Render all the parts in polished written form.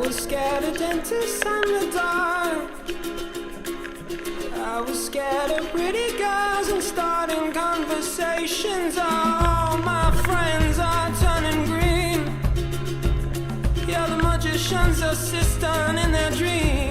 was scared of dentists and the dark. I was scared of pretty girls and starting conversations. All my friends are turning green. Yeah, the magician's assistant in their dream.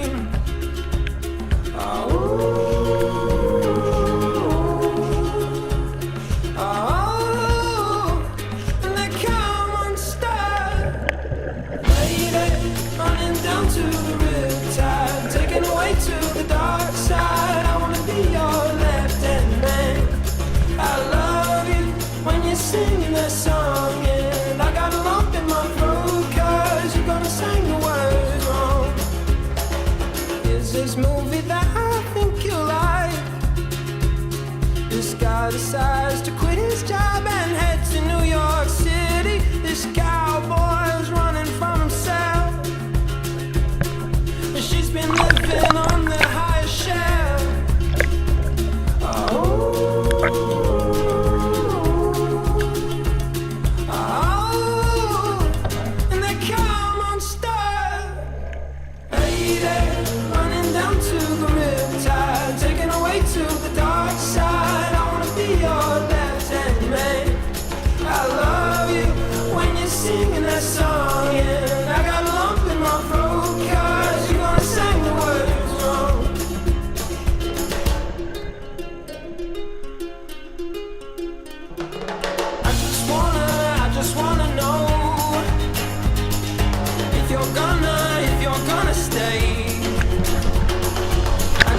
Down to the riptide, taken away to the dark side. I wanna be your left-hand man. I love you when you're singing that song, and I got a lump in my throat 'cause you're gonna sing the words wrong. Here's this movie that I think you like. This guy decides to quit his job and head to New York City. This cowboy's running from himself. She's been living on the highest shelf. And they come unstuck. Lady, running down to the riptide, taken away to the dark side. I wanna be your left-hand man. I love you when you're singing that song, and I got a lump in my throat 'cause you're gonna sing the words wrong. I just wanna know if you're gonna stay. I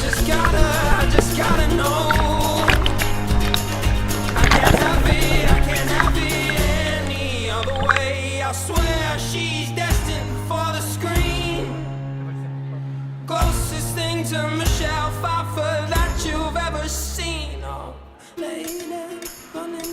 just gotta know. I can't have it any other way. I swear she's destined for the screen. Closest thing to Michelle Pfeiffer that you've ever seen. Oh, lady, running